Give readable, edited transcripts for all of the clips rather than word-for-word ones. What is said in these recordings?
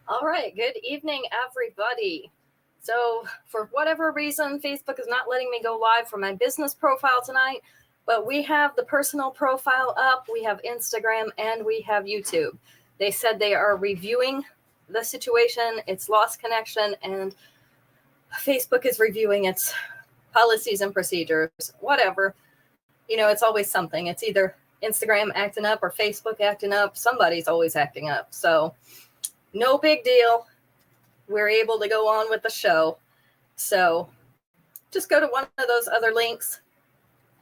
All right, good evening, everybody. So for whatever reason, Facebook is not letting me go live for my business profile tonight, but we have the personal profile up, we have Instagram, and we have YouTube. They said they are reviewing the situation, it's lost connection, and Facebook is reviewing its policies and procedures, whatever. You know, it's always something. It's either Instagram acting up or Facebook acting up. Somebody's always acting up. So no big deal. We're able to go on with the show. So just go to one of those other links.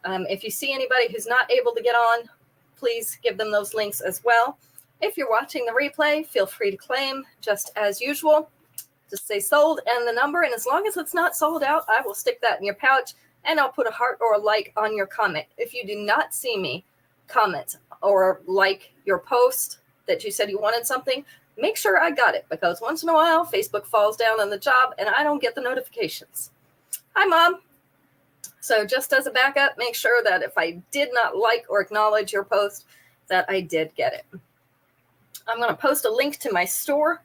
If you see anybody who's not able to get on, please give them those links as well. If you're watching the replay, feel free to claim just as usual. Just say sold and the number. And as long as it's not sold out, I will stick that in your pouch and I'll put a heart or a like on your comment. If you do not see me comment or like your post that you said you wanted something, make sure I got it, because once in a while, Facebook falls down on the job and I don't get the notifications. Hi, Mom. So just as a backup, make sure that if I did not like or acknowledge your post, that I did get it. I'm going to post a link to my store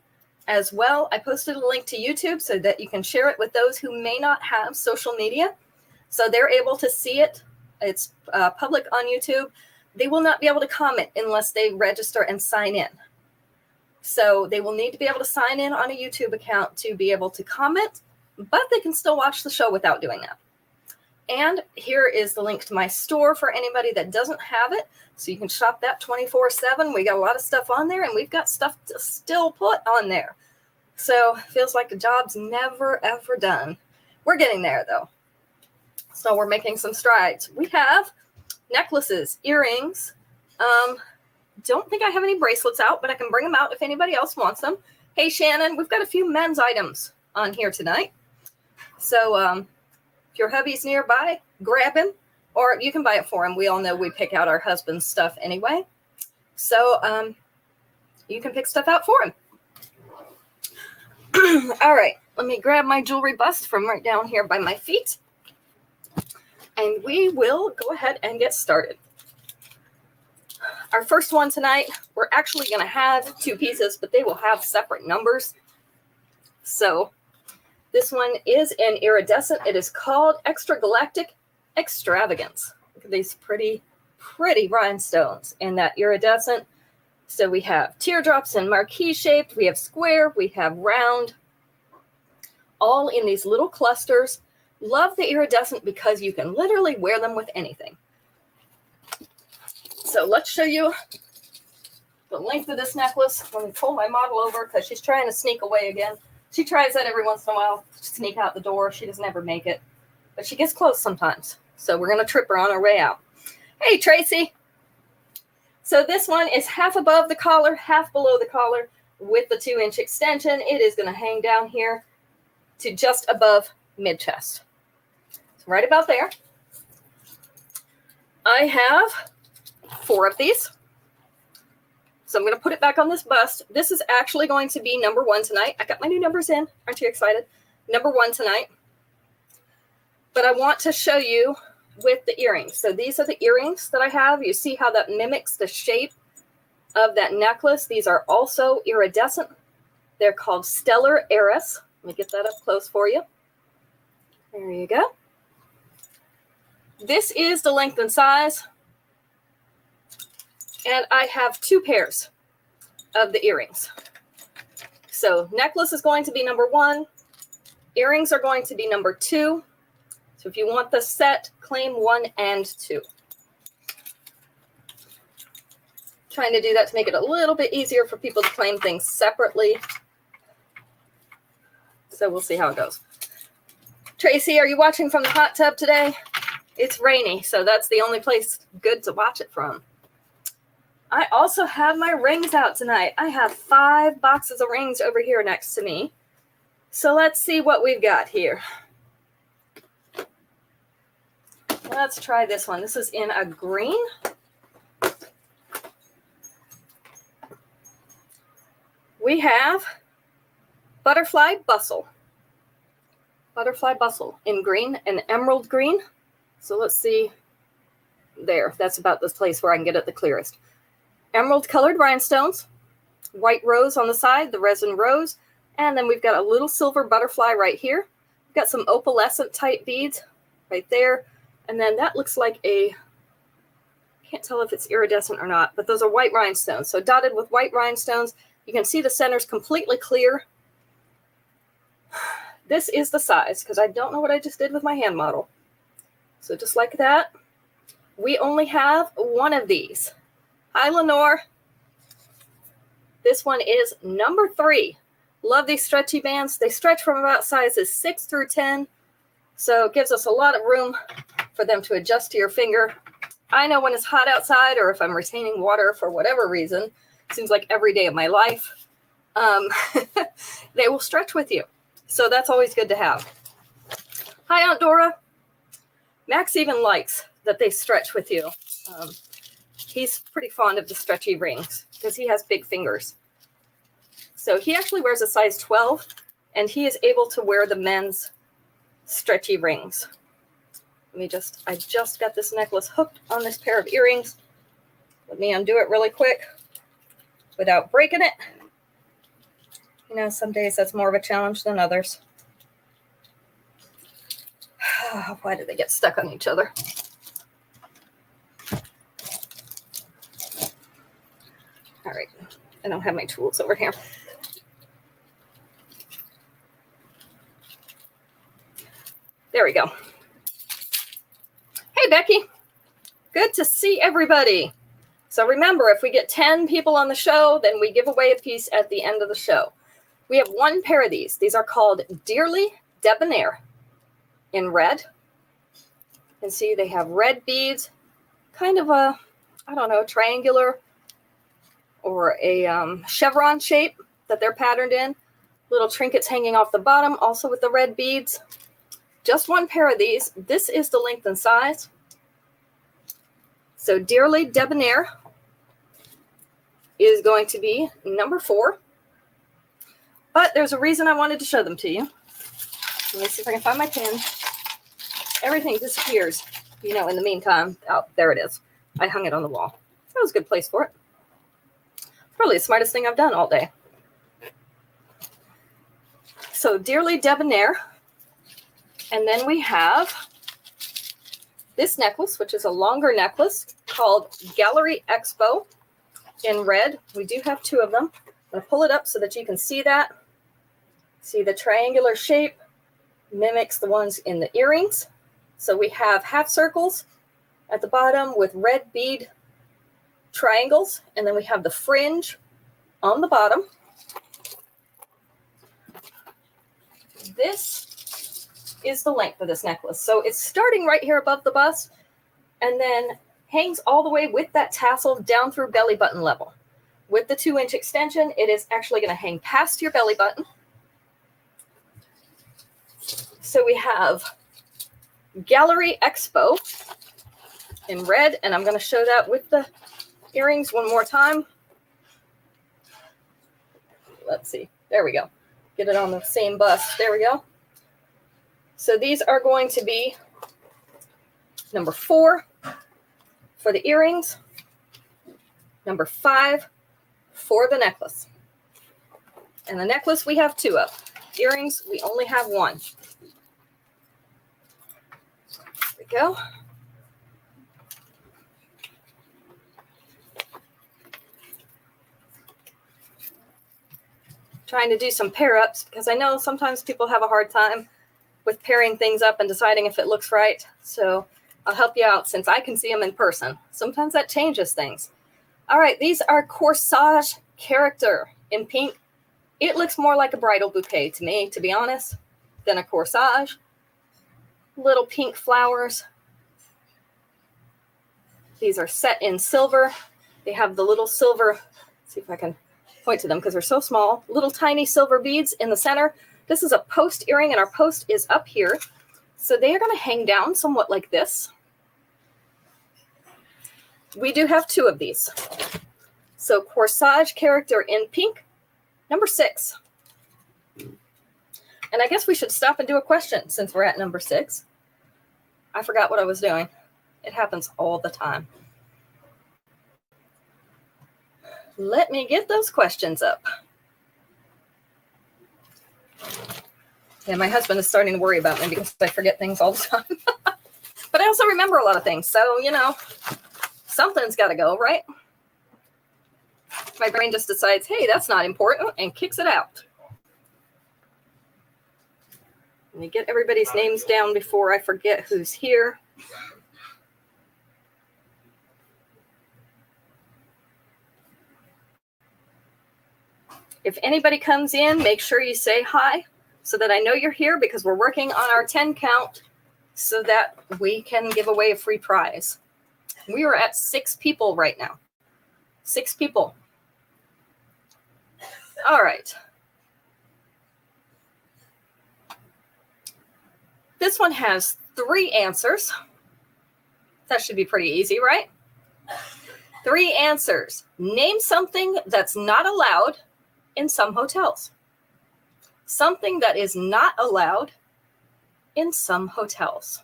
as well. I posted a link to YouTube so that you can share it with those who may not have social media, so they're able to see it. It's public on YouTube. They will not be able to comment unless they register and sign in. So they will need to be able to sign in on a YouTube account to be able to comment, but they can still watch the show without doing that. And here is the link to my store for anybody that doesn't have it. So you can shop that 24/7. We got a lot of stuff on there, and we've got stuff to still put on there. So it feels like the job's never, ever done. We're getting there, though. So we're making some strides. We have necklaces, earrings. Don't think I have any bracelets out, but I can bring them out if anybody else wants them. Hey, Shannon, we've got a few men's items on here tonight. So if your hubby's nearby, grab him, or you can buy it for him. We all know we pick out our husband's stuff anyway. So you can pick stuff out for him. All right, let me grab my jewelry bust from right down here by my feet. And we will go ahead and get started. Our first one tonight, we're actually going to have two pieces, but they will have separate numbers. So this one is an iridescent. It is called Extragalactic Extravagance. Look at these pretty rhinestones in that iridescent. So we have teardrops and marquee shaped. We have square. We have round. All in these little clusters. Love the iridescent because you can literally wear them with anything. So let's show you the length of this necklace. Let me pull my model over because she's trying to sneak away again. She tries that every once in a while, sneak out the door. She doesn't ever make it, but she gets close sometimes. So we're going to trip her on her way out. Hey, Tracy. So this one is half above the collar, half below the collar with the 2-inch extension. It is going to hang down here to just above mid-chest. So right about there. I have 4 of these. So I'm going to put it back on this bust. This is actually going to be number 1 tonight. I got my new numbers in. Aren't you excited? Number 1 tonight. But I want to show you with the earrings. So these are the earrings that I have. You see how that mimics the shape of that necklace. These are also iridescent. They're called Stellar Heiress. Let me get that up close for you. There you go. This is the length and size. And I have 2 pairs of the earrings. So necklace is going to be number 1. Earrings are going to be number 2. So if you want the set, claim 1 and 2. Trying to do that to make it a little bit easier for people to claim things separately. So we'll see how it goes. Tracy, are you watching from the hot tub today? It's rainy, so that's the only place good to watch it from. I also have my rings out tonight. I have 5 boxes of rings over here next to me. So let's see what we've got here. Let's try this one. This is in a green. We have Butterfly Bustle. Butterfly Bustle in green and emerald green. So let's see. There, that's about this place where I can get it the clearest. Emerald colored rhinestones. white rose on the side, the resin rose. And then we've got a little silver butterfly right here. We've got some opalescent type beads right there. And then that looks like a, can't tell if it's iridescent or not, but those are white rhinestones. So dotted with white rhinestones. You can see the center's completely clear. This is the size, because I don't know what I just did with my hand model. So just like that, we only have one of these. Hi, Lenore. This one is number 3. Love these stretchy bands. They stretch from about sizes 6 through 10. So it gives us a lot of room for them to adjust to your finger. I know when it's hot outside or if I'm retaining water for whatever reason, seems like every day of my life, they will stretch with you. So that's always good to have. Hi, Aunt Dora. Max even likes that they stretch with you. He's pretty fond of the stretchy rings because he has big fingers. So he actually wears a size 12, and he is able to wear the men's stretchy rings. I just got this necklace hooked on this pair of earrings. Let me undo it really quick without breaking it. You know, some days that's more of a challenge than others. Why did they get stuck on each other? All right, I don't have my tools over here. There we go. Hey, Becky. Good to see everybody. So remember, if we get 10 people on the show, then we give away a piece at the end of the show. We have one pair of these. These are called Dearly Debonair in red. You can see they have red beads, kind of a, I don't know, triangular or a chevron shape that they're patterned in. Little trinkets hanging off the bottom, also with the red beads. Just one pair of these. This is the length and size. So Dearly Debonair is going to be number 4. But there's a reason I wanted to show them to you. Let me see if I can find my pin. Everything disappears, you know, in the meantime. Oh, there it is. I hung it on the wall. That was a good place for it. Probably the smartest thing I've done all day. So Dearly Debonair. And then we have this necklace, which is a longer necklace called Gallery Expo in red. We do have 2 of them. I'm going to pull it up so that you can see that. See the triangular shape mimics the ones in the earrings. So we have half circles at the bottom with red bead triangles. And then we have the fringe on the bottom. This is the length of this necklace. So it's starting right here above the bust and then hangs all the way with that tassel down through belly button level. With the 2-inch extension, it is actually going to hang past your belly button. So we have Gallery Expo in red, and I'm going to show that with the earrings one more time. Let's see. There we go. Get it on the same bust. There we go. So these are going to be number 4 for the earrings, number 5 for the necklace. And the necklace we have 2 of. Earrings, we only have 1. There we go. Trying to do some pair ups because I know sometimes people have a hard time with pairing things up and deciding if it looks right. So I'll help you out since I can see them in person. Sometimes that changes things. All right, these are Corsage Character in pink. It looks more like a bridal bouquet to me, to be honest, than a corsage. Little pink flowers. These are set in silver. They have the little silver, let's see if I can point to them because they're so small, little tiny silver beads in the center. This is a post earring and our post is up here. So they are going to hang down somewhat like this. We do have 2 of these. So Corsage Character in pink, number 6. And I guess we should stop and do a question since we're at number 6. I forgot what I was doing. It happens all the time. let me get those questions up. Yeah, my husband is starting to worry about me because I forget things all the time. But I also remember a lot of things. So, you know, something's got to go, right? My brain just decides, hey, that's not important, and kicks it out. Let me get everybody's names down before I forget who's here. If anybody comes in, make sure you say hi so that I know you're here, because we're working on our 10 count so that we can give away a free prize. We are at 6 people right now. 6 people. All right. This one has 3 answers. That should be pretty easy, right? 3 answers. Name something that's not allowed in some hotels. Something that is not allowed in some hotels.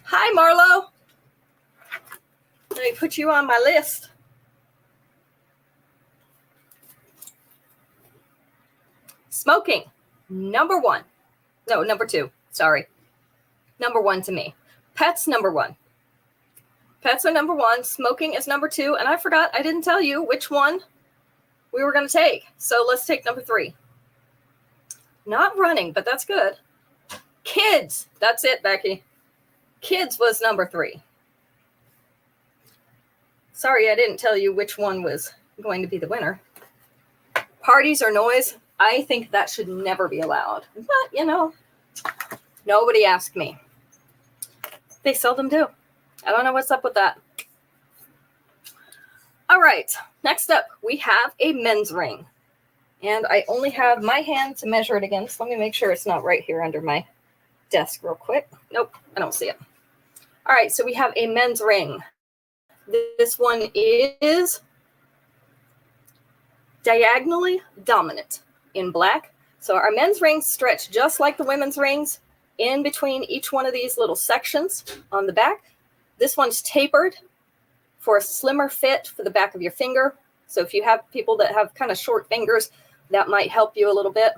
Hi, Marlo. Let me put you on my list. Smoking, number 1. No, number 2. Sorry. Number 1 to me. Pets, number 1. Pets are number 1. Smoking is number 2. And I forgot, I didn't tell you which one we were going to take. So let's take number 3. Not running, but that's good. Kids. That's it, Becky. Kids was number 3. Sorry, I didn't tell you which one was going to be the winner. Parties or noise. I think that should never be allowed. But, you know, nobody asked me. They seldom do. I don't know what's up with that. All right. Next up, we have a men's ring. And I only have my hand to measure it against. Let me make sure it's not right here under my desk real quick. Nope, I don't see it. All right, so we have a men's ring. This one is diagonally dominant in black. So our men's rings stretch just like the women's rings in between each one of these little sections on the back. This one's tapered for a slimmer fit for the back of your finger. So if you have people that have kind of short fingers, that might help you a little bit.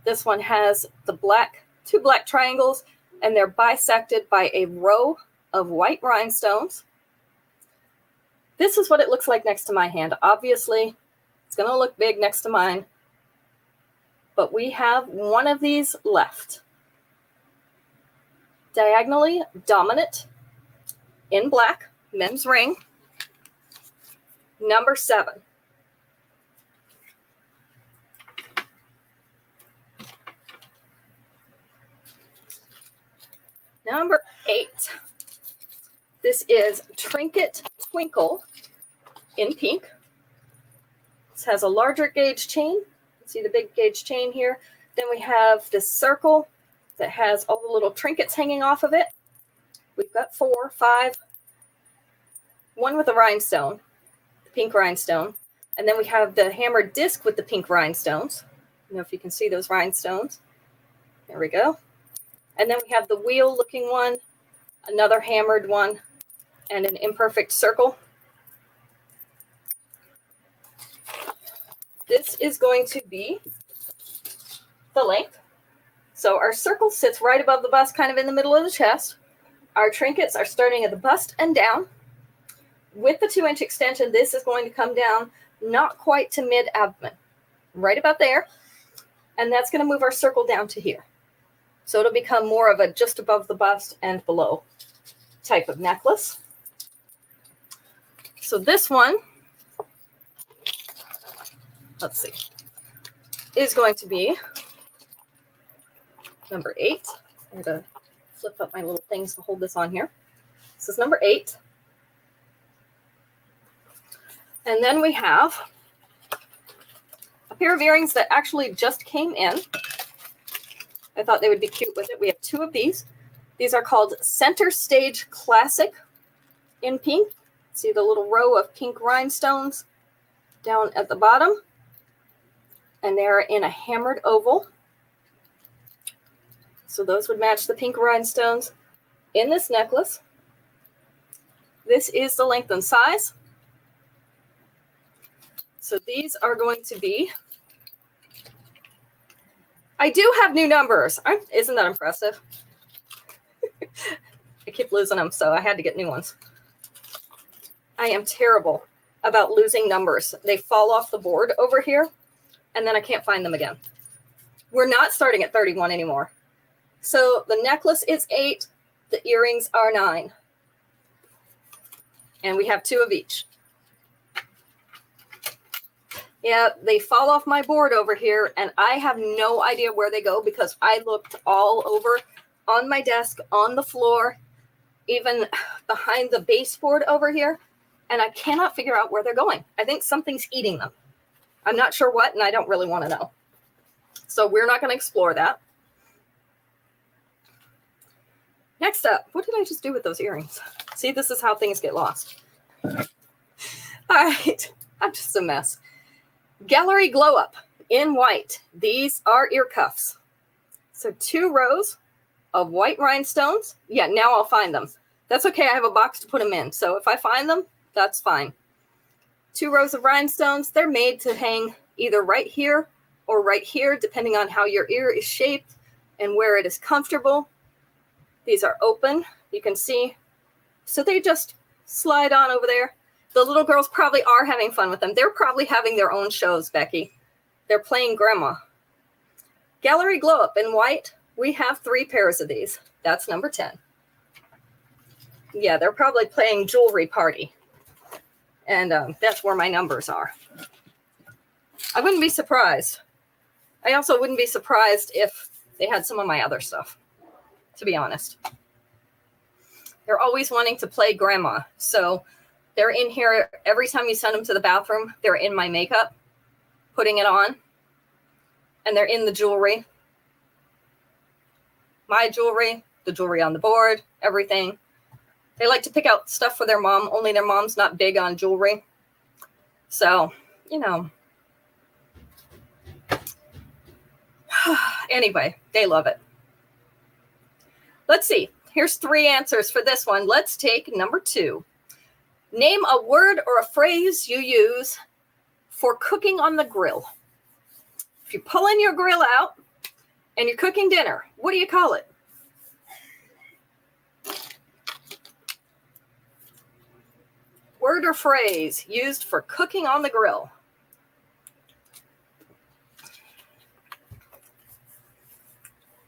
This one has the black, 2 black triangles, and they're bisected by a row of white rhinestones. This is what it looks like next to my hand. Obviously, it's going to look big next to mine, but we have one of these left. Diagonally dominant in black, men's ring, number 7. Number 8. This is Trinket Twinkle in pink. This has a larger gauge chain. See the big gauge chain here. Then we have this circle that has all the little trinkets hanging off of it. We've got 4, 5, one with a rhinestone, the pink rhinestone. And then we have the hammered disc with the pink rhinestones. I don't know if you can see those rhinestones. There we go. And then we have the wheel looking one, another hammered one, and an imperfect circle. This is going to be the length. So our circle sits right above the bust, kind of in the middle of the chest. Our trinkets are starting at the bust and down. With the 2-inch extension, this is going to come down not quite to mid-abdomen, right about there. And that's going to move our circle down to here. So it'll become more of a just above the bust and below type of necklace. So this one, let's see, is going to be number 8. I had to flip up my little things to hold this on here. This is number 8. And then we have a pair of earrings that actually just came in. I thought they would be cute with it. We have 2 of these. These are called Center Stage Classic in pink. See the little row of pink rhinestones down at the bottom. And they're in a hammered oval. So those would match the pink rhinestones in this necklace. This is the length and size. So these are going to be, I do have new numbers. Isn't that impressive? I keep losing them, so I had to get new ones. I am terrible about losing numbers. They fall off the board over here, and then I can't find them again. We're not starting at 31 anymore. So the necklace is 8. The earrings are 9. And we have 2 of each. Yeah, they fall off my board over here, and I have no idea where they go because I looked all over on my desk, on the floor, even behind the baseboard over here, and I cannot figure out where they're going. I think something's eating them. I'm not sure what, and I don't really want to know. So we're not going to explore that. Next up, what did I just do with those earrings? See, this is how things get lost. All right, I'm just a mess. Gallery Glow Up in white. These are ear cuffs. So 2 rows of white rhinestones. Yeah, now I'll find them. That's okay. I have a box to put them in. So if I find them, that's fine. 2 rows of rhinestones. They're made to hang either right here or right here, depending on how your ear is shaped and where it is comfortable. These are open. You can see. So they just slide on over there. The little girls probably are having fun with them. They're probably having their own shows, Becky. They're playing grandma. Gallery Glow Up in white. We have 3 pairs of these. That's number 10. Yeah, they're probably playing jewelry party. And that's where my numbers are. I wouldn't be surprised. I also wouldn't be surprised if they had some of my other stuff, to be honest. They're always wanting to play grandma. So they're in here every time you send them to the bathroom. They're in my makeup, putting it on. And they're in the jewelry. My jewelry, the jewelry on the board, everything. They like to pick out stuff for their mom, only their mom's not big on jewelry. So, you know. Anyway, they love it. Let's see. Here's 3 answers for this one. Let's take number 2. Name a word or a phrase you use for cooking on the grill. If you're pulling your grill out and you're cooking dinner, what do you call it? Word or phrase used for cooking on the grill.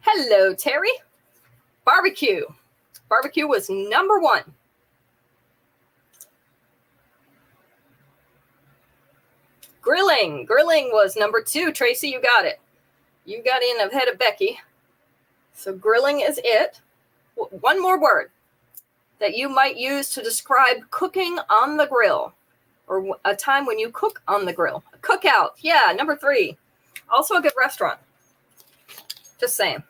Hello, Terry. Barbecue. Barbecue was number 1. Grilling. Grilling was number 2. Tracy, you got it. You got in ahead of Becky. So grilling is it. One more word that you might use to describe cooking on the grill, or a time when you cook on the grill. A cookout. Yeah, number 3. Also a good restaurant. Just saying.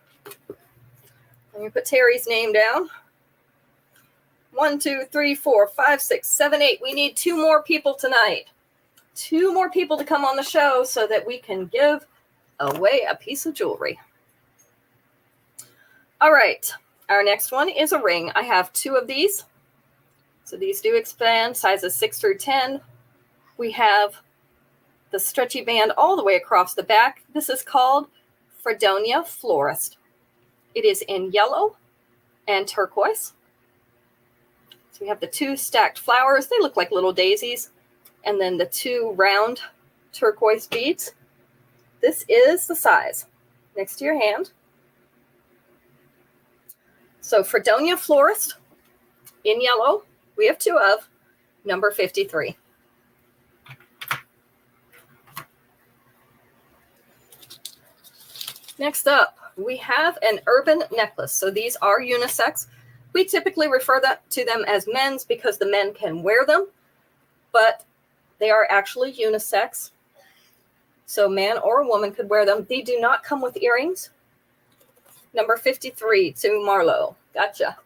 Let me put Terry's name down. 1, 2, 3, 4, 5, 6, 7, 8. We need 2 more people tonight. 2 more people to come on the show so that we can give away a piece of jewelry. All right. Our next one is a ring. I have 2 of these. So these do expand, sizes 6 through 10. We have the stretchy band all the way across the back. This is called Fredonia Florist. It is in yellow and turquoise. So we have the 2 stacked flowers. They look like little daisies. And then the 2 round turquoise beads. This is the size next to your hand. So Fredonia Florist in yellow, we have 2 of, number 53. Next up, we have an urban necklace. So these are unisex. We typically refer to them as men's because the men can wear them, but they are actually unisex. So man or a woman could wear them. They do not come with earrings. Number 53 to Marlowe. Gotcha.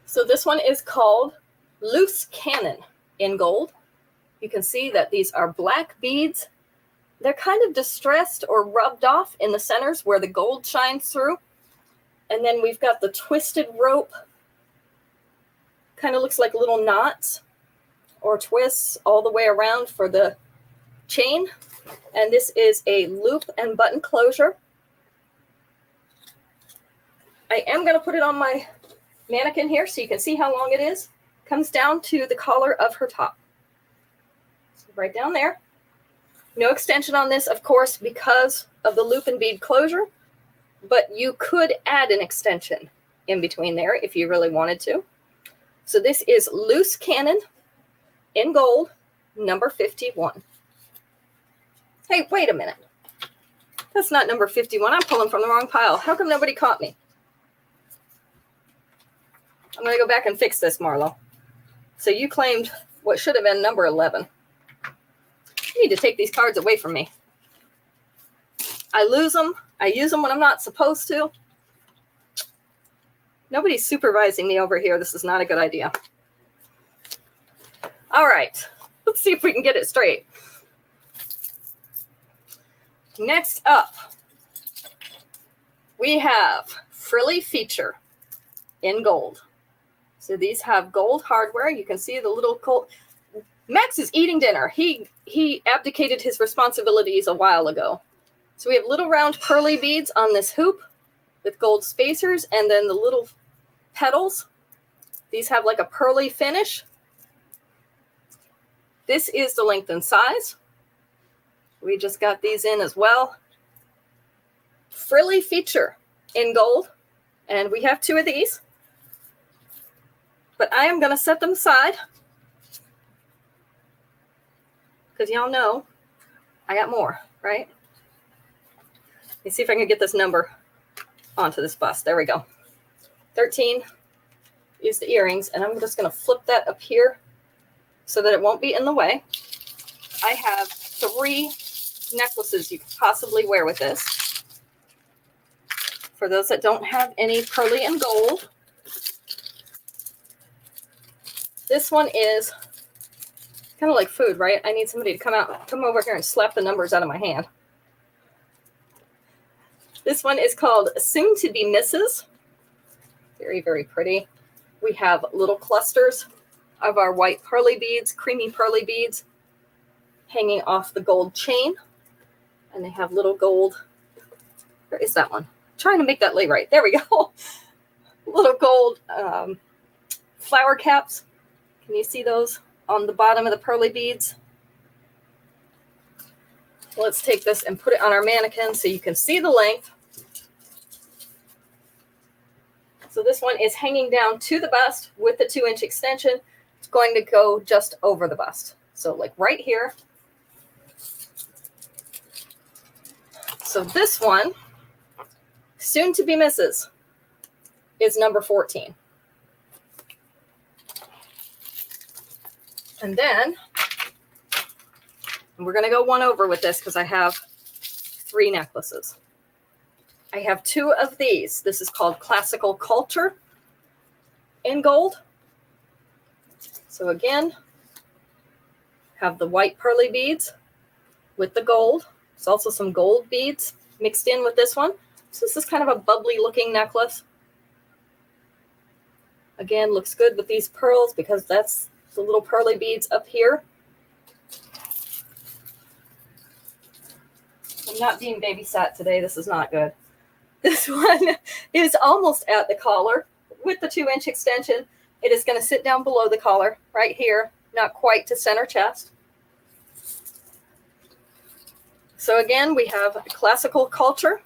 So this one is called Loose Cannon in gold. You can see that these are black beads. They're kind of distressed or rubbed off in the centers where the gold shines through. And then we've got the twisted rope. Kind of looks like little knots or twists all the way around for the chain. And this is a loop and button closure. I am going to put it on my mannequin here so you can see how long it is. Comes down to the collar of her top. So right down there. No extension on this, of course, because of the loop and bead closure, but you could add an extension in between there if you really wanted to. So this is loose cannon in gold, number 51. Hey, wait a minute. That's not number 51. I'm pulling from the wrong pile. How come nobody caught me? I'm going to go back and fix this, Marlo. So you claimed what should have been number 11. You need to take these cards away from me. I lose them. I use them when I'm not supposed to. Nobody's supervising me over here. This is not a good idea. All right. Let's see if we can get it straight. Next up, we have frilly feature in gold. So these have gold hardware. You can see the little gold. Max is eating dinner. He abdicated his responsibilities a while ago. So we have little round pearly beads on this hoop with gold spacers, and then the little petals. These have like a pearly finish. This is the length and size. We just got these in as well. Frilly feature in gold. And we have 2 of these. But I am going to set them aside, because y'all know I got more, right? Let me see if I can get this number onto this bust. There we go. 13 is the earrings, and I'm just going to flip that up here so that it won't be in the way. I have 3 necklaces you could possibly wear with this. For those that don't have any pearly and gold, this one is kind of like food, right? I need somebody to come over here and slap the numbers out of my hand. This one is called Soon to Be Misses. Very, very pretty. We have little clusters of our white pearly beads, creamy pearly beads, hanging off the gold chain. And they have little gold. Where is that one? I'm trying to make that lay right. There we go. Little gold flower caps. Can you see those on the bottom of the pearly beads? Let's take this and put it on our mannequin so you can see the length. So this one is hanging down to the bust with the 2-inch extension. It's going to go just over the bust. So like right here. So this one, soon to be misses, is number 14. And then we're going to go one over with this because I have 3 necklaces. I have 2 of these. This is called Classical Culture in gold. So again, have the white pearly beads with the gold. There's also some gold beads mixed in with this one. So this is kind of a bubbly looking necklace. Again, looks good with these pearls because that's the little pearly beads up here. I'm not being babysat today. This is not good. This one is almost at the collar with the 2-inch extension. It is going to sit down below the collar right here, not quite to center chest. So again, we have Classical Culture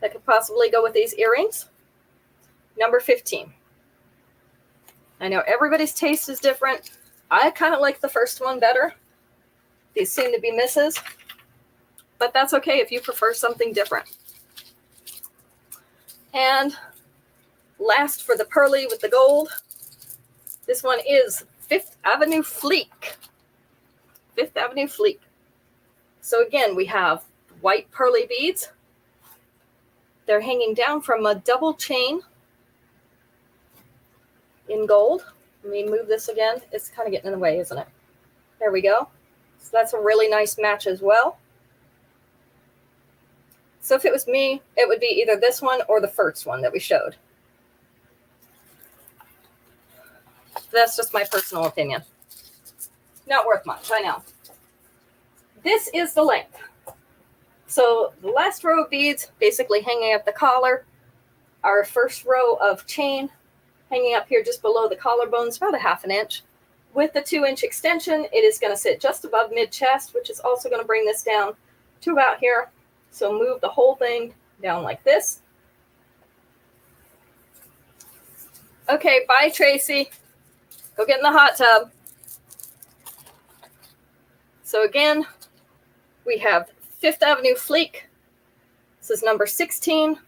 that could possibly go with these earrings. Number 15. I know everybody's taste is different. I kind of like the first one better. These seem to be misses, but that's okay if you prefer something different. And last for the pearly with the gold, this one is Fifth Avenue Fleek. Fifth Avenue Fleek. So again, we have white pearly beads. They're hanging down from a double chain in gold. Let me move this again. It's kind of getting in the way, isn't it? There we go. So that's a really nice match as well. So if it was me, it would be either this one or the first one that we showed. That's just my personal opinion. Not worth much, I know. This is the length. So the last row of beads basically hanging up the collar. Our first row of chain hanging up here just below the collarbone is about 1/2 inch. With the 2-inch extension, it is going to sit just above mid-chest, which is also going to bring this down to about here. So move the whole thing down like this. Okay, bye, Tracy. Go get in the hot tub. So again, we have 5th Avenue Fleek. This is number 16.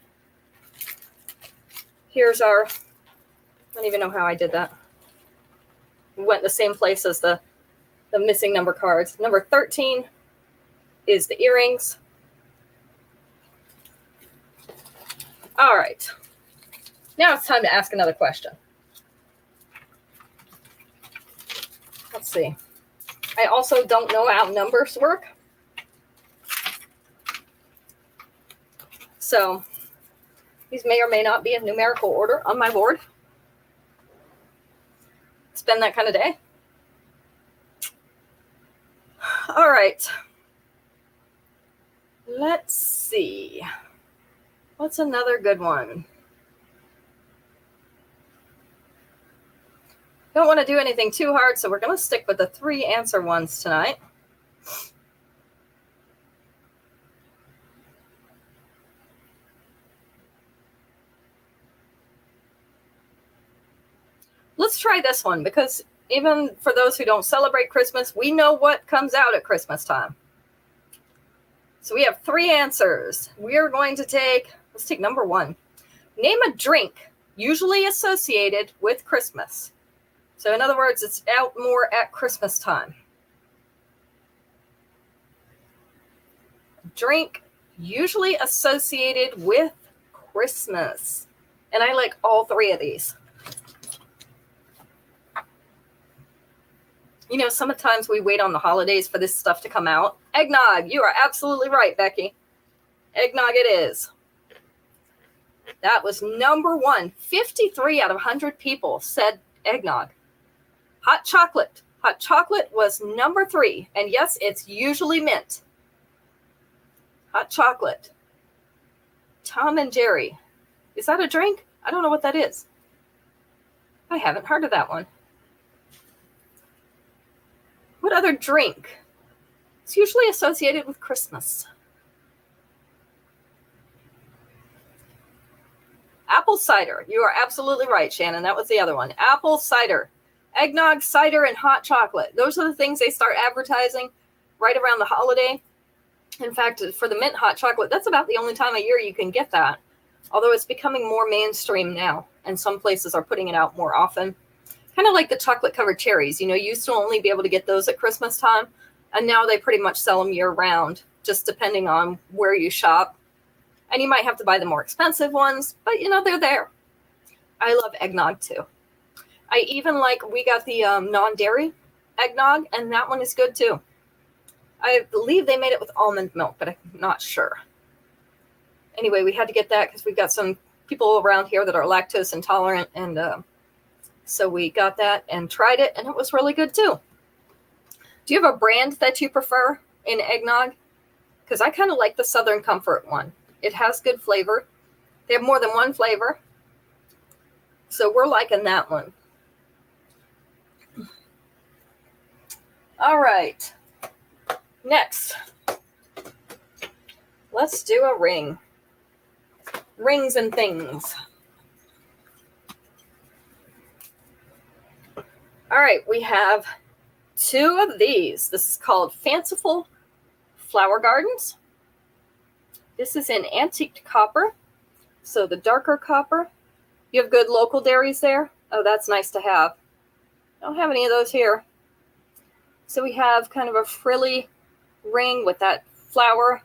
Here's our, I don't even know how I did that. We went the same place as the missing number cards. Number 13 is the earrings. All right. Now it's time to ask another question. Let's see. I also don't know how numbers work. So these may or may not be in numerical order on my board. It's been that kind of day. All right. Let's see. What's another good one? Don't want to do anything too hard, so we're going to stick with the 3 answer ones tonight. Let's try this one, because even for those who don't celebrate Christmas, we know what comes out at Christmas time. So we have 3 answers. We are going to let's take number 1. Name a drink usually associated with Christmas. So in other words, it's out more at Christmas time. Drink usually associated with Christmas. And I like all 3 of these. You know, sometimes we wait on the holidays for this stuff to come out. Eggnog, you are absolutely right, Becky. Eggnog it is. That was number 1. 53 out of 100 people said eggnog. Hot chocolate. Hot chocolate was number 3. And yes, it's usually mint. Hot chocolate. Tom and Jerry. Is that a drink? I don't know what that is. I haven't heard of that one. What other drink? It's usually associated with Christmas. Apple cider. You are absolutely right, Shannon. That was the other one. Apple cider. Eggnog, cider, and hot chocolate. Those are the things they start advertising right around the holiday. In fact, for the mint hot chocolate, that's about the only time of year you can get that. Although it's becoming more mainstream now, and some places are putting it out more often. Kind of like the chocolate-covered cherries. You know, you used to only be able to get those at Christmas time, and now they pretty much sell them year-round, just depending on where you shop. And you might have to buy the more expensive ones, but, you know, they're there. I love eggnog, too. I even we got the non-dairy eggnog, and that one is good, too. I believe they made it with almond milk, but I'm not sure. Anyway, we had to get that because we've got some people around here that are lactose intolerant, and so we got that and tried it, and it was really good too. Do you have a brand that you prefer in eggnog? Because I kind of like the Southern Comfort one. It has good flavor. They have more than one flavor. So we're liking that one. All right. Next, let's do a ring. Rings and things. All right, we have 2 of these. This is called Fanciful Flower Gardens. This is in antique copper, so the darker copper. You have good local dairies there? Oh, that's nice to have. I don't have any of those here. So we have kind of a frilly ring with that flower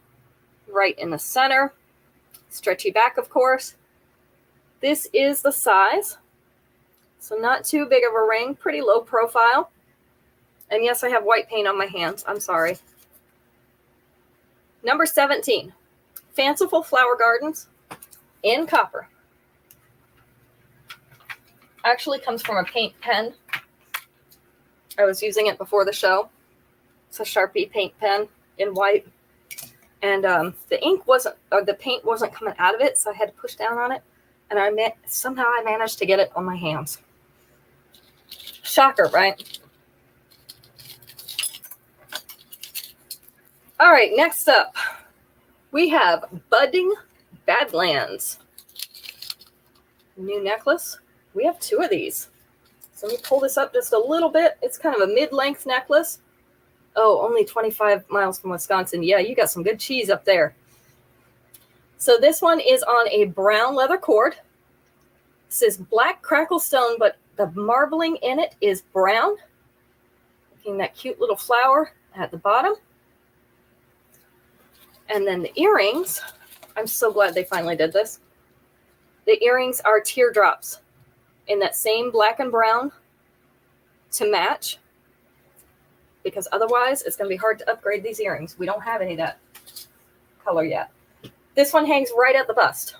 right in the center. Stretchy back, of course. This is the size. So not too big of a ring, pretty low profile. And yes, I have white paint on my hands. I'm sorry. Number 17, Fanciful Flower Gardens in copper. Actually comes from a paint pen. I was using it before the show. It's a Sharpie paint pen in white. And the ink wasn't, or the paint wasn't coming out of it, so I had to push down on it. And somehow I managed to get it on my hands. Shocker, right? All right, next up, we have Budding Badlands. New necklace. We have 2 of these. So let me pull this up just a little bit. It's kind of a mid-length necklace. Oh, only 25 miles from Wisconsin. Yeah, you got some good cheese up there. So this one is on a brown leather cord. This is black crackle stone, but the marbling in it is brown. Looking that cute little flower at the bottom. And then the earrings, I'm so glad they finally did this. The earrings are teardrops in that same black and brown to match, because otherwise it's going to be hard to upgrade these earrings. We don't have any of that color yet. This one hangs right at the bust.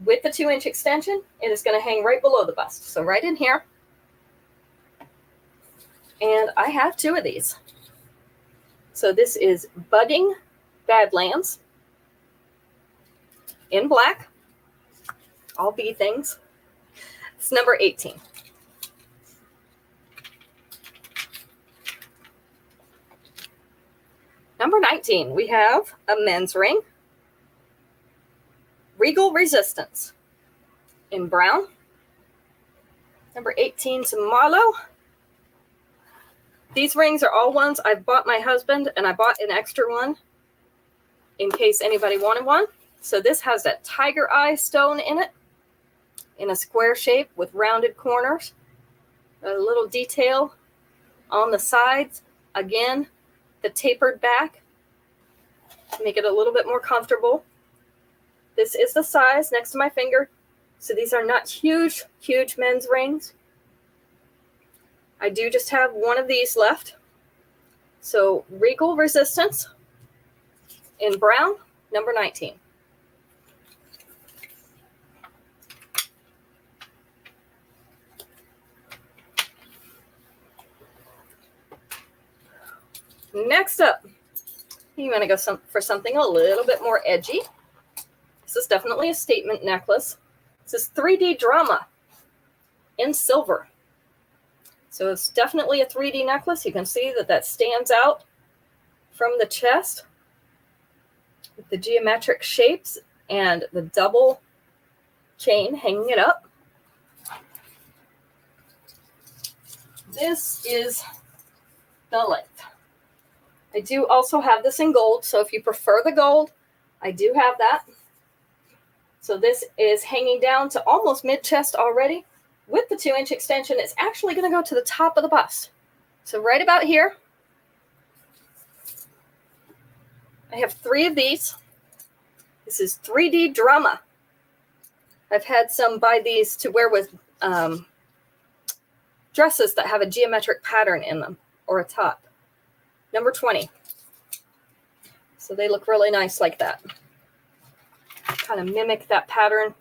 With the 2-inch extension, it is going to hang right below the bust. So right in here. And I have 2 of these. So this is Budding Badlands in black. All bead things. It's number 18. Number 19, we have a men's ring. Regal Resistance in brown. Number 18, some Marlowe. These rings are all ones I've bought my husband, and I bought an extra one in case anybody wanted one. So this has that tiger eye stone in it, in a square shape with rounded corners. A little detail on the sides. Again, the tapered back to make it a little bit more comfortable. This is the size next to my finger. So these are not huge, huge men's rings. I do just have one of these left. So Regal Resistance in brown, number 19. Next up, you want to go for something a little bit more edgy. This is definitely a statement necklace. This is 3D Drama in silver. So it's definitely a 3D necklace. You can see that stands out from the chest with the geometric shapes and the double chain hanging it up. This is the length. I do also have this in gold, so if you prefer the gold, I do have that. So this is hanging down to almost mid-chest already. With the 2-inch extension, it's actually going to go to the top of the bust. So right about here, I have 3 of these. This is 3D Drama. I've had some buy these to wear with dresses that have a geometric pattern in them, or a top. Number 20. So they look really nice like that. Kind of mimic that pattern.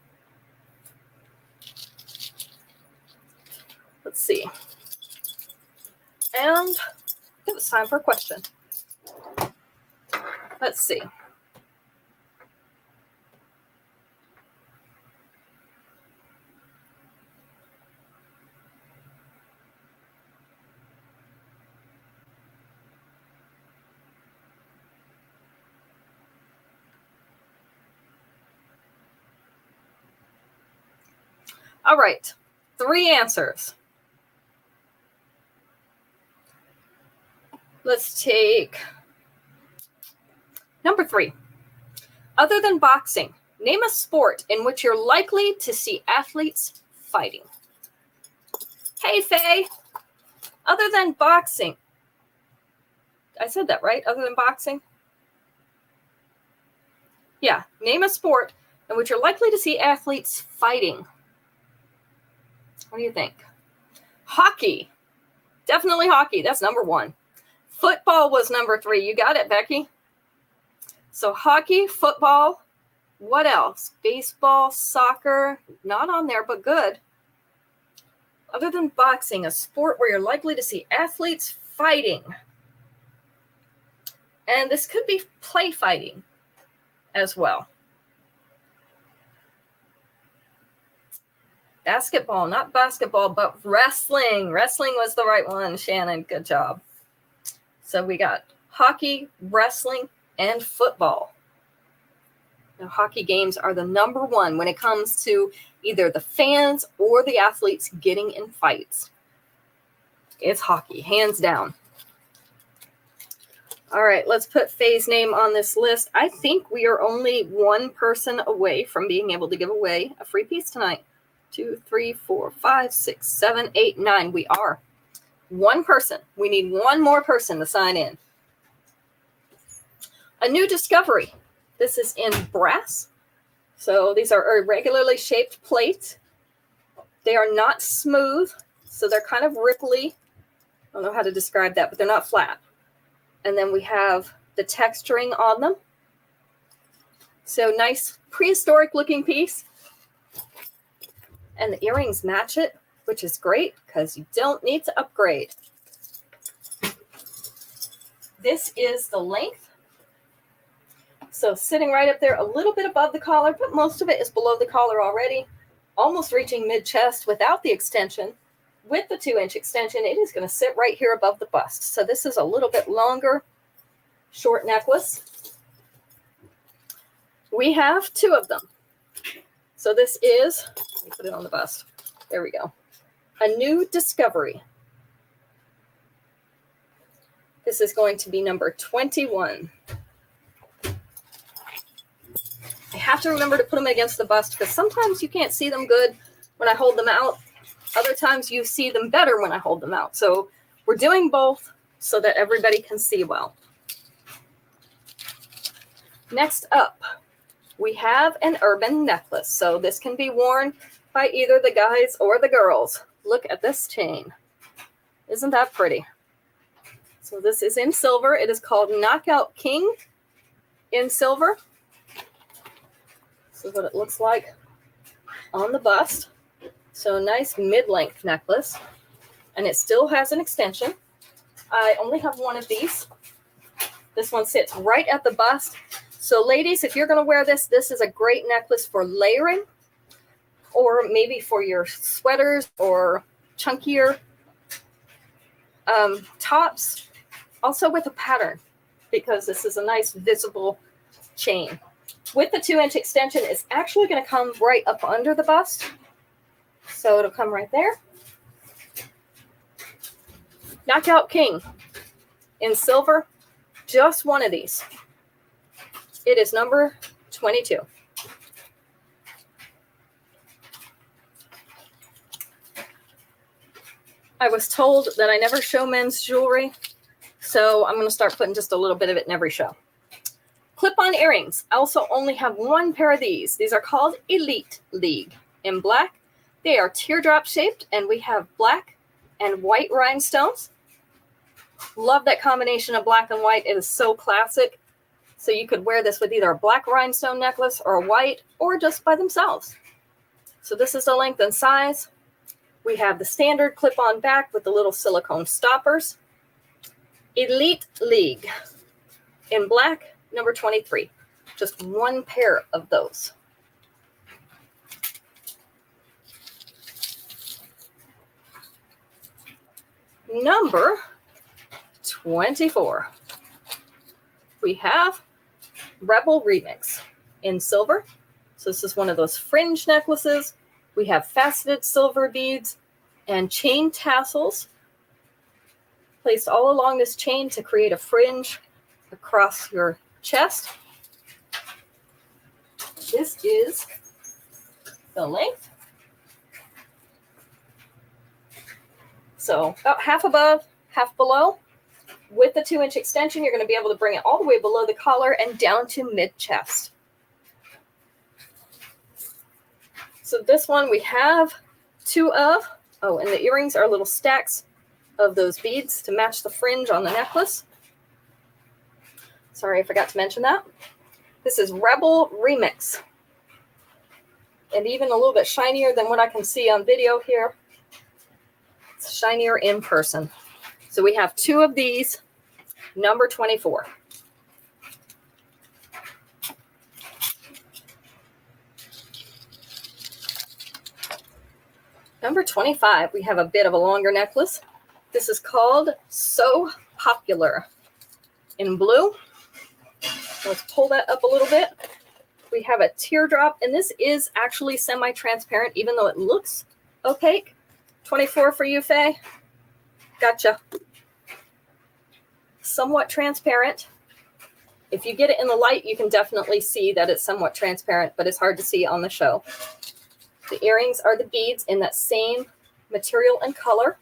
Let's see. And it was time for a question. Let's see. All right, 3 answers. Let's take number 3. Other than boxing, name a sport in which you're likely to see athletes fighting. Hey, Faye. Other than boxing. I said that, right? Other than boxing? Yeah, name a sport in which you're likely to see athletes fighting. What do you think? Hockey. Definitely hockey. That's number 1. Football was number 3. You got it, Becky. So hockey, football, what else? Baseball, soccer, not on there, but good. Other than boxing, a sport where you're likely to see athletes fighting. And this could be play fighting as well. Basketball, not basketball, but wrestling. Wrestling was the right one, Shannon. Good job. So we got hockey, wrestling, and football. Now, hockey games are the number one when it comes to either the fans or the athletes getting in fights. It's hockey, hands down. All right, let's put Faye's name on this list. I think we are only one person away from being able to give away a free piece tonight. 2, 3, 4, 5, 6, 7, 8, 9. We are. One person. We need one more person to sign in. A new discovery. This is in brass. So these are irregularly shaped plates. They are not smooth, so they're kind of ripply. I don't know how to describe that, but they're not flat. And then we have the texturing on them. So nice prehistoric looking piece. And the earrings match it, which is great because you don't need to upgrade. This is the length. So sitting right up there, a little bit above the collar, but most of it is below the collar already, almost reaching mid-chest without the extension. With the 2-inch extension, it is going to sit right here above the bust. So this is a little bit longer, short necklace. We have 2 of them. So this is, let me put it on the bust. There we go. A new discovery. This is going to be number 21. I have to remember to put them against the bust because sometimes you can't see them good when I hold them out. Other times you see them better when I hold them out. So we're doing both so that everybody can see well. Next up, we have an urban necklace. So this can be worn by either the guys or the girls. Look at this chain. Isn't that pretty? So this is in silver. It is called Knockout King in silver. This is what it looks like on the bust. So nice mid-length necklace. And it still has an extension. I only have one of these. This one sits right at the bust. So ladies, if you're going to wear this, this is a great necklace for layering or maybe for your sweaters or chunkier tops. Also with a pattern because this is a nice visible chain. With the 2-inch extension, it's actually going to come right up under the bust. So it'll come right there. Knockout King in silver. Just one of these. It is number 22. I was told that I never show men's jewelry, so I'm going to start putting just a little bit of it in every show. Clip-on earrings. I also only have one pair of these. These are called Elite League in black. They are teardrop shaped, and we have black and white rhinestones. Love that combination of black and white. It is so classic. So you could wear this with either a black rhinestone necklace or a white or just by themselves. So this is the length and size. We have the standard clip-on back with the little silicone stoppers. Elite League in black, number 23. Just one pair of those. Number 24. We have Rebel Remix in silver. So this is one of those fringe necklaces. We have faceted silver beads and chain tassels placed all along this chain to create a fringe across your chest. This is the length. So about half above, half below. With the 2-inch extension, you're going to be able to bring it all the way below the collar and down to mid-chest. So this one we have 2 of. Oh, and the earrings are little stacks of those beads to match the fringe on the necklace. Sorry, I forgot to mention that. This is Rebel Remix. And even a little bit shinier than what I can see on video here. It's shinier in person. So we have 2 of these, number 24. Number 25, we have a bit of a longer necklace. This is called So Popular in blue. Let's pull that up a little bit. We have a teardrop, and this is actually semi-transparent, even though it looks opaque. 24 for you, Faye. Gotcha. Somewhat transparent. If you get it in the light, you can definitely see that it's somewhat transparent, but it's hard to see on the show. The earrings are the beads in that same material and color.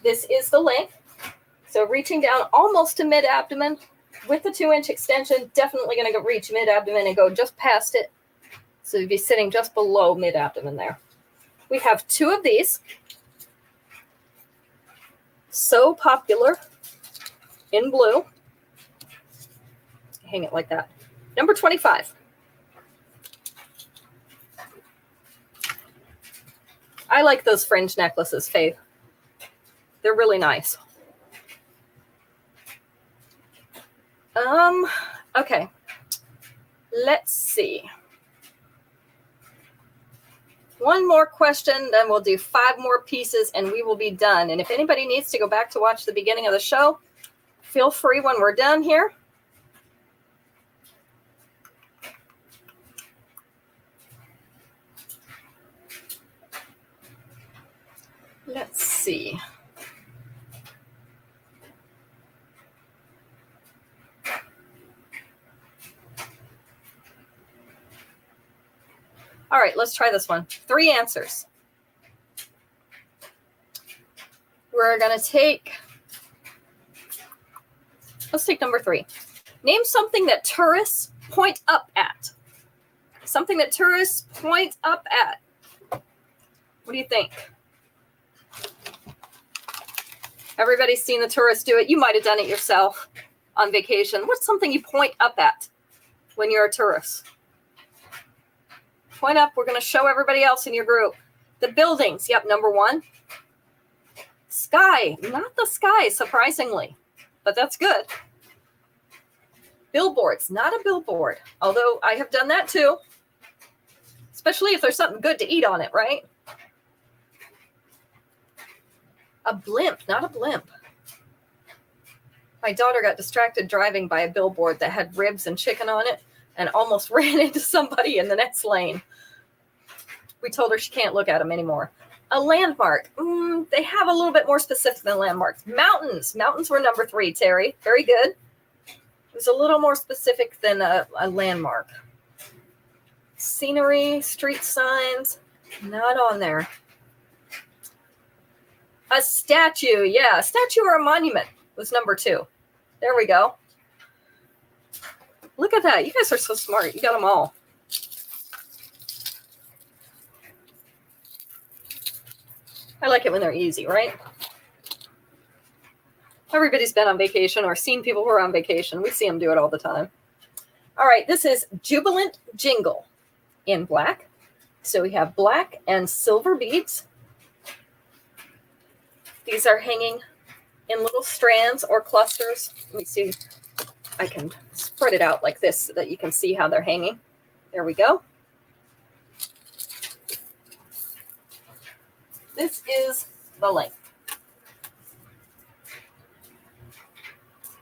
This is the length. So reaching down almost to mid-abdomen with the 2-inch extension, definitely going to reach mid-abdomen and go just past it. So you'd be sitting just below mid-abdomen there. We have 2 of these. So Popular in blue. Hang it like that. Number 25. I like those fringe necklaces, Faith. They're really nice. Okay. Let's see. One more question, then we'll do 5 more pieces and we will be done. And if anybody needs to go back to watch the beginning of the show, feel free when we're done here. Let's see. All right, let's try this one. 3 answers. We're going to let's take number 3. Name something that tourists point up at. Something that tourists point up at. What do you think? Everybody's seen the tourists do it. You might have done it yourself on vacation. What's something you point up at when you're a tourist? Point up. We're going to show everybody else in your group. The buildings. Yep, number 1. Sky. Not the sky, surprisingly. But that's good. Billboards. Not a billboard. Although I have done that too. Especially if there's something good to eat on it, right? A blimp. Not a blimp. My daughter got distracted driving by a billboard that had ribs and chicken on it and almost ran into somebody in the next lane. We told her she can't look at them anymore. A landmark. They have a little bit more specific than landmarks. Mountains. Mountains were number 3, Terry. Very good. It was a little more specific than a landmark. Scenery, street signs, not on there. A statue. Yeah, a statue or a monument was number 2. There we go. Look at that. You guys are so smart. You got them all. I like it when they're easy, right? Everybody's been on vacation or seen people who are on vacation. We see them do it all the time. All right, this is Jubilant Jingle in black. So we have black and silver beads. These are hanging in little strands or clusters. Let me see. I can spread it out like this so that you can see how they're hanging. There we go. This is the length.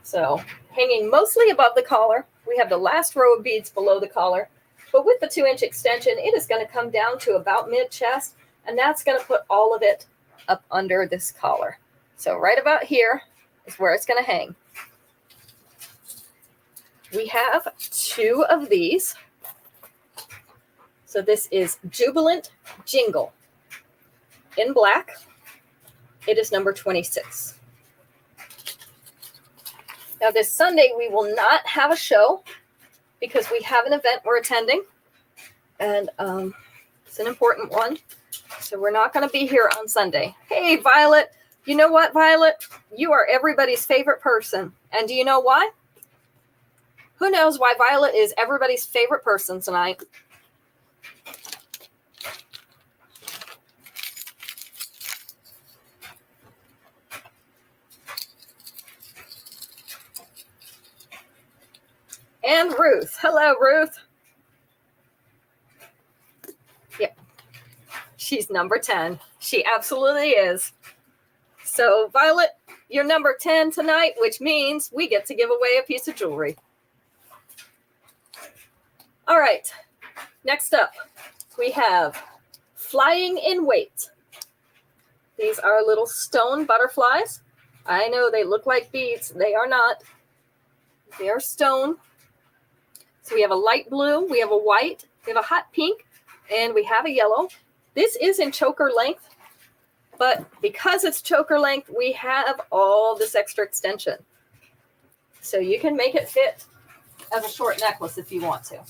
So hanging mostly above the collar. We have the last row of beads below the collar. But with the 2-inch extension, it is going to come down to about mid-chest. And that's going to put all of it up under this collar. So right about here is where it's going to hang. We have 2 of these. So this is Jubilant Jingle in black. It is number 26. Now this Sunday, we will not have a show because we have an event we're attending. And it's an important one. So we're not going to be here on Sunday. Hey, Violet. You know what, Violet? You are everybody's favorite person. And do you know why? Who knows why Violet is everybody's favorite person tonight? And Ruth. Hello, Ruth. Yep. She's number 10. She absolutely is. So, Violet, you're number 10 tonight, which means we get to give away a piece of jewelry. All right. Next up, we have flying in weight. These are little stone butterflies. I know they look like beads. They are not. They are stone. So we have a light blue, we have a white, we have a hot pink, and we have a yellow. This is in choker length, but because it's choker length, we have all this extra extension. So you can make it fit as a short necklace if you want to.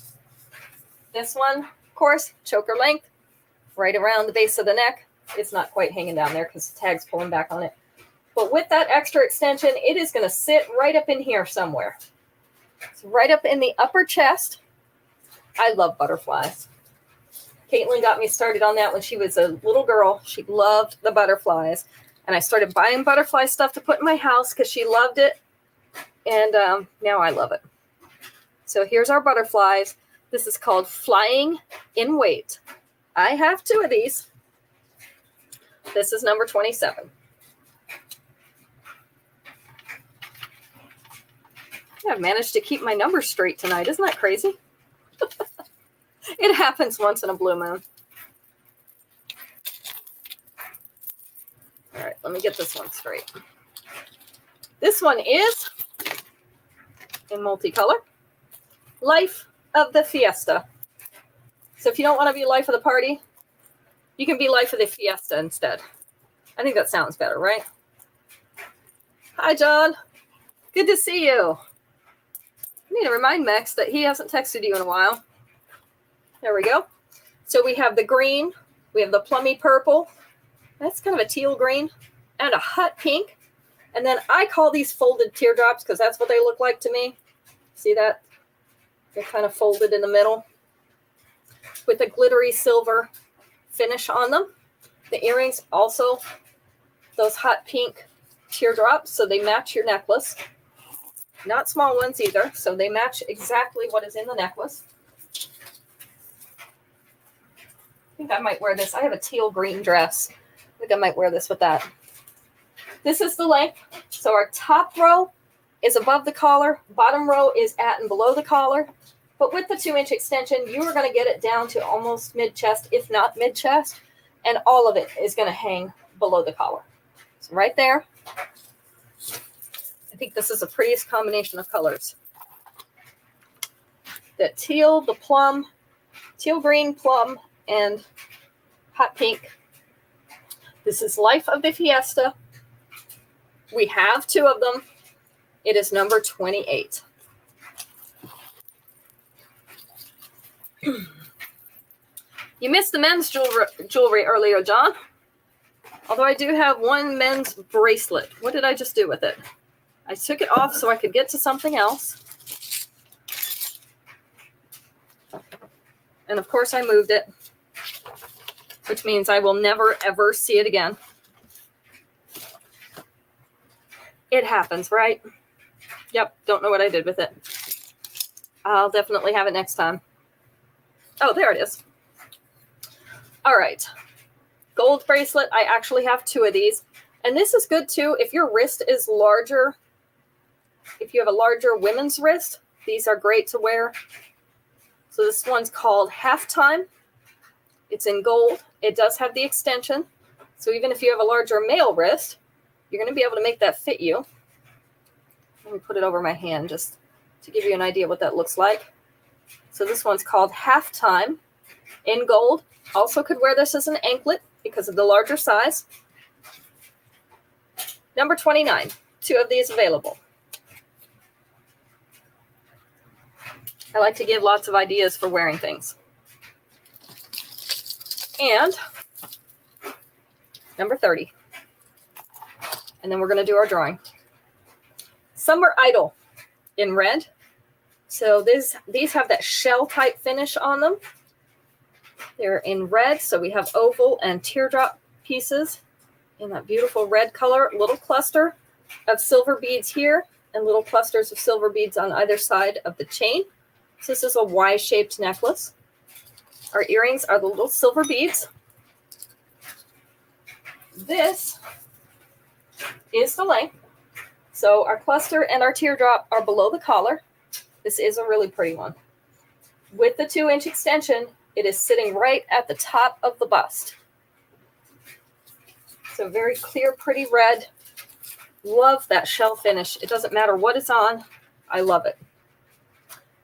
This one, of course, choker length, right around the base of the neck. It's not quite hanging down there because the tag's pulling back on it. But with that extra extension, it is going to sit right up in here somewhere. It's right up in the upper chest. I love butterflies. Caitlin got me started on that when she was a little girl. She loved the butterflies. And I started buying butterfly stuff to put in my house because she loved it. And now I love it. So here's our butterflies. This is called flying in weight. I have 2 of these. This is number 27. I've managed to keep my numbers straight tonight. Isn't that crazy? It happens once in a blue moon. All right, let me get this one straight. This one is in multicolor. Life of the Fiesta. So if you don't want to be life of the party, you can be life of the Fiesta instead. I think that sounds better, right? Hi, John. Good to see you. I need to remind Max that he hasn't texted you in a while. There we go. So we have the green, we have the plummy purple, that's kind of a teal green, and a hot pink. And then I call these folded teardrops because that's what they look like to me. See that? They're kind of folded in the middle with a glittery silver finish on them. The earrings also, those hot pink teardrops, so they match your necklace. Not small ones either, so they match exactly what is in the necklace. I think I might wear this. I have a teal green dress. I think I might wear this with that. This is the length. So our top row is above the collar. Bottom row is at and below the collar. But with the 2-inch extension, you are going to get it down to almost mid-chest, if not mid-chest. And all of it is going to hang below the collar. So right there. I think this is the prettiest combination of colors. The teal, the plum, teal green, plum, and hot pink. This is Life of the Fiesta. We have 2 of them. It is number 28. You missed the men's jewelry earlier, John. Although I do have one men's bracelet. What did I just do with it? I took it off so I could get to something else. And of course I moved it, which means I will never, ever see it again. It happens, right? Yep, don't know what I did with it. I'll definitely have it next time. Oh, there it is. All right. Gold bracelet. I actually have 2 of these. And this is good too if your wrist is larger. If you have a larger women's wrist, these are great to wear. So this one's called Halftime. It's in gold. It does have the extension. So even if you have a larger male wrist, you're going to be able to make that fit you. Let me put it over my hand just to give you an idea what that looks like. So this one's called Halftime in gold. Also could wear this as an anklet because of the larger size. Number 29. 2 of these available. I like to give lots of ideas for wearing things. And number 30. And then we're going to do our drawing. Some are idle in red. So these have that shell type finish on them. They're in red. So we have oval and teardrop pieces in that beautiful red color. Little cluster of silver beads here and little clusters of silver beads on either side of the chain. So this is a Y-shaped necklace. Our earrings are the little silver beads. This is the length. So our cluster and our teardrop are below the collar. This is a really pretty one. With the 2-inch extension, it is sitting right at the top of the bust. So very clear, pretty red. Love that shell finish. It doesn't matter what it's on. I love it.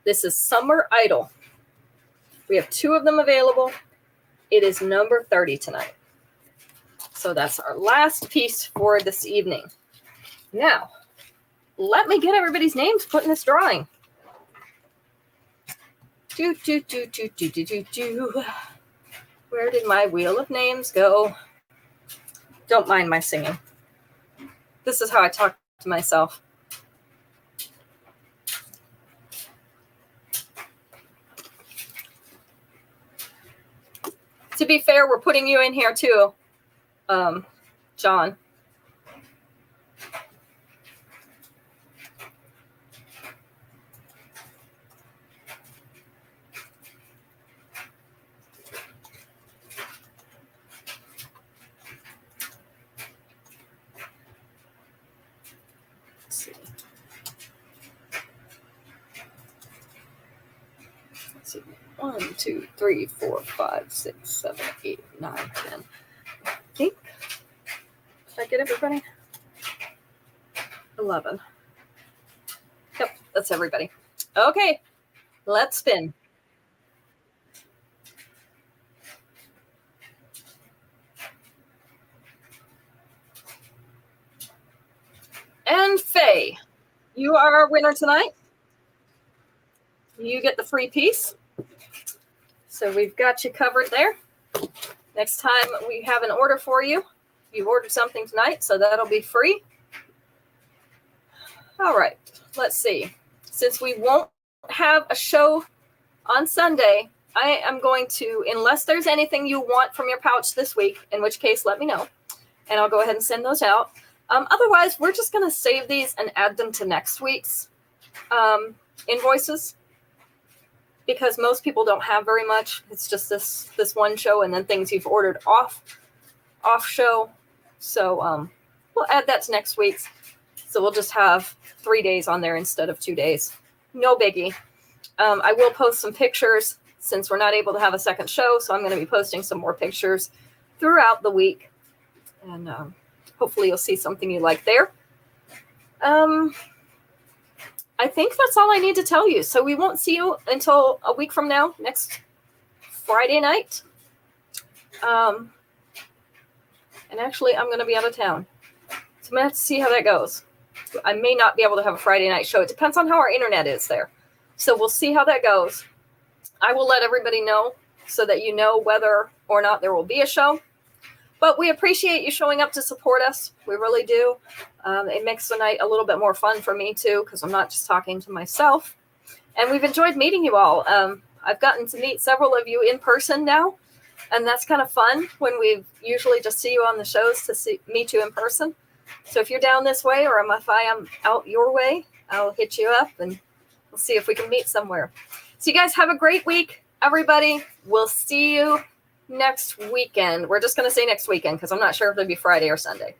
This is Summer Idol. We have 2 of them available. It is number 30 tonight. So that's our last piece for this evening. Now, let me get everybody's names put in this drawing. Where did my wheel of names go? Don't mind my singing. This is how I talk to myself. To be fair, we're putting you in here too, John. Let's see. 1, 2, 3, 4, 5, 6, 7, 8, 9, 10. I think. Did I get everybody? 11. Yep, that's everybody. Okay, let's spin. And Faye, you are our winner tonight. You get the free piece. So we've got you covered there. Next time we have an order for you. You've ordered something tonight, so that'll be free. All right, let's see. Since we won't have a show on Sunday, I am going to, unless there's anything you want from your pouch this week, in which case let me know, and I'll go ahead and send those out. Otherwise, we're just going to save these and add them to next week's invoices, because most people don't have very much. It's just this one show and then things you've ordered off show. So we'll add that to next week's. So we'll just have 3 days on there instead of 2 days. No biggie. I will post some pictures since we're not able to have a second show. So I'm going to be posting some more pictures throughout the week. And hopefully you'll see something you like there. I think that's all I need to tell you. So we won't see you until a week from now, next Friday night. And actually, I'm going to be out of town. So I'm going to have to see how that goes. I may not be able to have a Friday night show. It depends on how our internet is there. So we'll see how that goes. I will let everybody know so that you know whether or not there will be a show. But we appreciate you showing up to support us. We really do. It makes the night a little bit more fun for me, too, because I'm not just talking to myself. And we've enjoyed meeting you all. I've gotten to meet several of you in person now, and that's kind of fun when we usually just see you on the shows to meet you in person. So if you're down this way or if I am out your way, I'll hit you up, and we'll see if we can meet somewhere. So you guys have a great week, everybody. We'll see you next weekend. We're just going to say next weekend because I'm not sure if it'll be Friday or Sunday.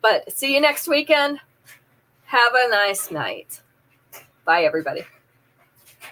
But see you next weekend. Have a nice night. Bye, everybody.